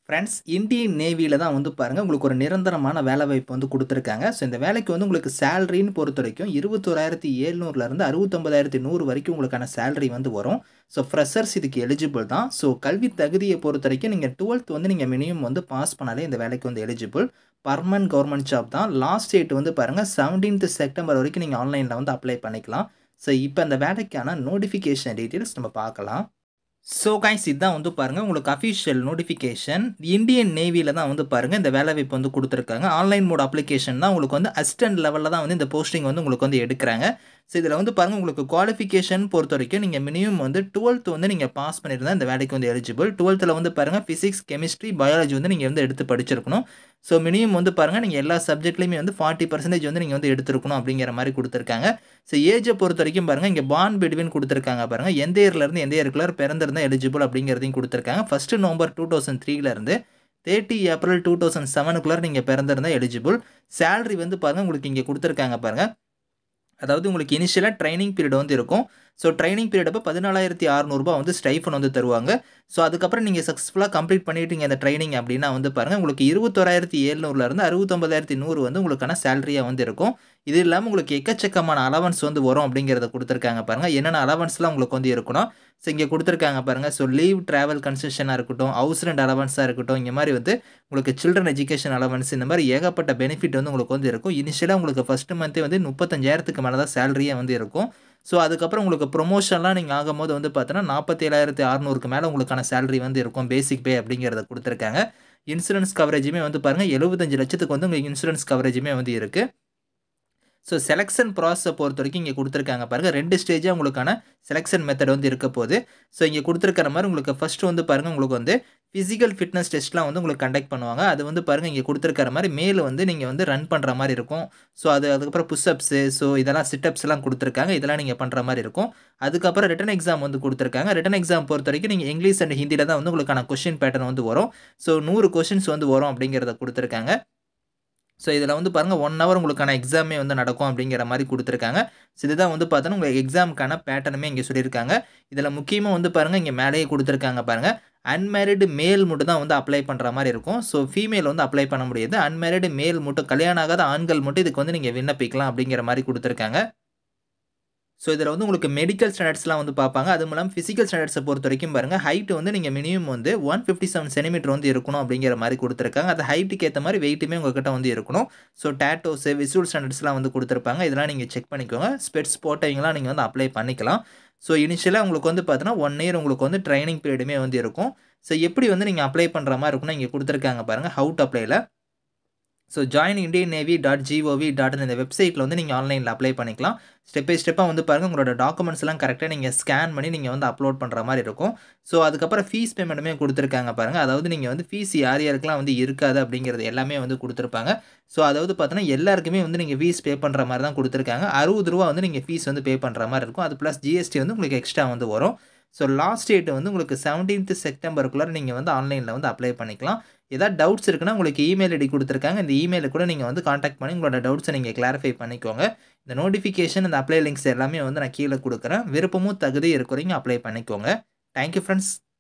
Friends Indian நேவியில தான் வந்து பாருங்க, உங்களுக்கு ஒரு நிரந்தரமான வேலைவாய்ப்பு வந்து குடுத்துருக்காங்க. ஸோ இந்த வேலைக்கு வந்து உங்களுக்கு சேலரின்னு பொறுத்தவரைக்கும் 21,700லேருந்து 69,100 வரைக்கும் உங்களுக்கான சேலரி வந்து வரும். ஸோ ஃப்ரெஷர்ஸ் இதுக்கு எலிஜிபிள் தான். ஸோ கல்வி தகுதிய பொறுத்தவரைக்கும் நீங்க 12த் வந்து நீங்க மினிமம் வந்து பாஸ் பண்ணாலே இந்த வேலைக்கு வந்து எலிஜிபிள். பெர்மனன்ட் கவர்ன்மென்ட் ஜாப் தான். லாஸ்ட் டேட் வந்து பாருங்க 17th செப்டம்பர் வரைக்கும் நீங்க ஆன்லைன்ல வந்து அப்ளை பண்ணிக்கலாம். ஸோ இப்ப இந்த வேலைக்கான நோட்டிஃபிகேஷன் டீட்டெயில்ஸ் நம்ம பார்க்கலாம். ஸோ கைஸ் இதான் வந்து பாருங்க உங்களுக்கு அஃபிஷியல் நோட்டிஃபிகேஷன் இந்தியன் நேவியில தான் வந்து பாருங்க இந்த வேலைவாய்ப்பு வந்து குடுத்துருக்காங்க. ஆன்லைன் மோட் அப்ளிகேஷன் தான் உங்களுக்கு வந்து அசிஸ்டன்ட் லெவல்ல தான் வந்து இந்த போஸ்டிங் வந்து உங்களுக்கு வந்து எடுக்குறாங்க. ஸோ இதில வந்து பாருங்க உங்களுக்கு குவாலிஃபிகேஷன் பொறுத்தவரைக்கும் நீங்க மினிமம் வந்து 12த் வந்து நீங்க பாஸ் பண்ணியிருந்தா இந்த வேலைக்கு வந்து எலிஜிபிள். 12த்ல வந்து பாருங்க பிசிக்ஸ், கெமிஸ்ட்ரி, பயாலஜி வந்து நீங்க வந்து எடுத்து படிச்சிருக்கணும். ஸோ மினிமம் வந்து பாருங்க நீங்க எல்லா சப்ஜெக்ட்லயுமே வந்து 40% வந்து நீங்க வந்து எடுத்திருக்கணும் அப்படிங்கிற மாரி குடுத்துருக்காங்க. ஸோ ஏஜ பொறுத்தவரைக்கும் பாருங்க இங்க பார்ன் பிட்வீன் குடுத்துருக்காங்க பாருங்க. எந்த இயர்ல இருந்து எந்த இயர்க்குள்ள பிறந்திருந்தா எலிஜிபிள் அப்படிங்கிறதையும் குடுத்துருக்காங்க. 1 நவம்பர் 2003ல இருந்து 30 ஏப்ரல் 2007க்குள்ள நீங்க பிறந்திருந்தா எலிஜிபிள். சேலரி வந்து பாருங்க உங்களுக்கு இங்க குடுத்துருக்காங்க பாருங்க. அதாவது உங்களுக்கு இனிஷியலா ட்ரெய்னிங் பீரியட் வந்து இருக்கும். ஸோ ட்ரெய்னிங் பீரியட் அப்ப ரூ. 14,600 வந்து ஸ்டைஃபன் வந்து தருவாங்க. ஸோ அதுக்கப்புறம் நீங்க சக்சஸ்ஃபுல்லா கம்ப்ளீட் பண்ணிட்டீங்க அந்த ட்ரெய்னிங் அப்டின்னா வந்து பாருங்க, உங்களுக்கு 21,700லேருந்து 69,100 வந்து உங்களுக்கான சேலரியா வந்து இருக்கும். இது இல்லாம உங்களுக்கு எக்கச்சக்கமான அலவன்ஸ் வந்து வரும் அப்படிங்கிறத குடுத்துருக்காங்க பாருங்க. என்னென்ன அலவன்ஸ்லாம் உங்களுக்கு வந்து இருக்குன்னா, ஸோ இங்க குடுத்துருக்காங்க பாருங்க. ஸோ லீவ், டிராவல் கன்செஷனா இருக்கட்டும், ஹவுஸ் ரெண்ட் அலவன்ஸா இருக்கட்டும், இந்த மாரி வந்து உங்களுக்கு சில்ட்ரன் எஜுகேஷன் அலவன்ஸ் இந்த மாரி ஏகப்பட்ட பெனிஃபிட் வந்து உங்களுக்கு வந்து இருக்கும். இனிஷியலா உங்களுக்கு ஃபர்ஸ்ட் மந்த்தே வந்து 35,000க்கு மேல தான் சேலரியே வந்து இருக்கும். ஸோ அதுக்கப்புறம் உங்களுக்கு ப்ரமோஷன்லாம் நீங்க ஆகும்போது வந்து பார்த்தீங்கன்னா, 47,600க்கு மேல உங்களுக்கான சேலரி வந்து இருக்கும். பேசிக் பே அப்படிங்கிறத குடுத்துருக்காங்க. இன்சூரன்ஸ் கவரேஜுமே வந்து பாருங்க 75,00,000க்கு வந்து உங்களுக்கு இன்சூரன்ஸ் கவரேஜுமே வந்து இருக்கு. ஸோ செலக்ஷன் ப்ராசஸ பொறுத்தவரைக்கும் இங்க குடுத்துருக்காங்க பாருங்க. 2 ஸ்டேஜா உங்களுக்கான செலக்ஷன் மெத்தட் வந்து இருக்க போது. ஸோ இங்க குடுத்துருக்கிற மாரி உங்களுக்கு ஃபர்ஸ்ட் வந்து பாருங்க உங்களுக்கு வந்து பிசிக்கல் ஃபிட்னஸ் டெஸ்ட்லாம் வந்து உங்களுக்கு கண்டக்ட் பண்ணுவாங்க. அது வந்து பாருங்க இங்க குடுத்துருக்கிற மாரி மேல் வந்து நீங்க வந்து ரன் பண்ற மாரி இருக்கும். ஸோ அதுக்கப்புறம் புஷ் அப்ஸ் ஸோ இதெல்லாம் சிட் அப்ஸ்லாம் குடுத்துருக்காங்க. இதெல்லாம் நீங்க பண்ற மாரி இருக்கும். அதுக்கப்புறம் ரிட்டன் எக்ஸாம் வந்து குடுத்துருக்காங்க. ரிட்டன் எக்ஸாம் பொறுத்தவரைக்கும் நீங்க இங்கிலீஷ் அண்ட் ஹிந்தில தான் வந்து உங்களுக்கான கொஸ்டின் பேட்டர்ன் வந்து வரும். ஸோ 100 கொஸ்டின்ஸ் வந்து வரும் அப்படிங்கிறத குடுத்துருக்காங்க. ஸோ இதில வந்து பாருங்க 1 ஹவர் உங்களுக்கான எக்ஸாமே வந்து நடக்கும் அப்படிங்கிற மாரி குடுத்துருக்காங்க. ஸோ இதுதான் வந்து பார்த்தோன்னா, உங்க எக்ஸாம்க்கான பேட்டர்னுமே இங்க சொல்லியிருக்காங்க. இதில முக்கியமா வந்து பாருங்க, இங்க மேலேயே குடுத்துருக்காங்க பாருங்க. அன்மேரிட் மேல் மட்டும் தான் வந்து அப்ளை பண்ற மாரி இருக்கும். ஸோ ஃபீமேல் வந்து அப்ளை பண்ண முடியாது. அன்மேரிட் மேல் மட்டும் கல்யாணம் ஆகாத ஆண்கள் மட்டும் இதுக்கு வந்து நீங்க விண்ணப்பிக்கலாம் அப்படிங்கிற மாரி குடுத்துருக்காங்க. ஸோ இதில வந்து உங்களுக்கு மெடிக்கல் ஸ்டாண்டர்ட்ஸ்லாம் வந்து பார்ப்பாங்க. அதுவும் இல்லாம பிசிக்கல் ஸ்டாண்டர்ட்ஸ பொறுத்தவரைக்கும் பாருங்க, ஹைட் வந்து நீங்க மினிமம் வந்து 157 சென்டிமீட்டர் வந்து இருக்கணும் அப்படிங்கிற மாரி குடுத்துருக்காங்க. அந்த ஹைட்டுக்கு ஏத்த மாரி வெயிட்டுமே உங்ககிட்ட வந்து இருக்கணும். ஸோ டாட்டூஸ், விசுவல் ஸ்டாண்டர்ட்ஸ்லாம் வந்து குடுத்துருப்பாங்க. இதெல்லாம் நீங்க செக் பண்ணிக்கோங்க. ஸ்பெக்ஸ் போட்டவங்கலாம் நீங்க வந்து அப்ளை பண்ணிக்கலாம். ஸோ இனிஷியலா உங்களுக்கு வந்து பார்த்தீங்கன்னா, 1 இயர் உங்களுக்கு வந்து ட்ரெய்னிங் பீரியடுமே வந்து இருக்கும். ஸோ எப்படி வந்து நீங்க அப்ளை பண்ற மாரி இருக்கும்னா, இங்க குடுத்துருக்காங்க பாருங்க. Have two அப்ளைல. ஸோ joinindiannavy.gov.in இந்த வெப்சைட்ல வந்து நீங்க ஆன்லைன்ல அப்ளை பண்ணிக்கலாம். ஸ்டெப் பை ஸ்டெப்பா வந்து பாருங்க உங்களோட டாக்குமெண்ட்ஸ்லாம் கரெக்ட்டா நீங்க ஸ்கேன் பண்ணி நீங்க வந்து அப்லோட் பண்ற மாரி இருக்கும். ஸோ அதுக்கப்புறம் ஃபீஸ் பேமெண்ட்டுமே குடுத்துருக்காங்க பாருங்க. அதாவது நீங்க வந்து ஃபீஸ் யார் யாருக்கெல்லாம் வந்து இருக்காது அப்படிங்கிறது எல்லாமே வந்து குடுத்துருப்பாங்க. ஸோ அதாவது பார்த்தீங்கன்னா, எல்லாருக்குமே வந்து நீங்க ஃபீஸ் பே பண்ற மாரி தான் குடுத்துருக்காங்க. ரூ. 60 வந்து நீங்க ஃபீஸ் வந்து பே பண்ற மாரி இருக்கும். அது பிளஸ் ஜிஎஸ்டி வந்து உங்களுக்கு எக்ஸ்ட்ரா வந்து வரும். ஸோ லாஸ்ட் டேட் வந்து உங்களுக்கு 17th செப்டம்பருக்குள்ள நீங்க வந்து ஆன்லைன்ல வந்து அப்ளை பண்ணிக்கலாம். ஏதாவது டவுட்ஸ் இருக்குன்னா உங்களுக்கு இமெயில் ஐடி குடுத்துருக்காங்க. இந்த இமெயிலுக்கு கூட நீங்க வந்து கான்டாக்ட் பண்ணி உங்களோட டவுட்ஸ நீங்க கிளாரிஃபை பண்ணிக்கோங்க. இந்த நோட்டிஃபிகேஷன், இந்த அப்ளை லிங்க்ஸ் எல்லாமே வந்து நான் கீழ குடுக்குறேன். விருப்பமும் தகுதியும் இருக்கிறவங்க அப்ளை பண்ணிக்கோங்க. Thank you friends.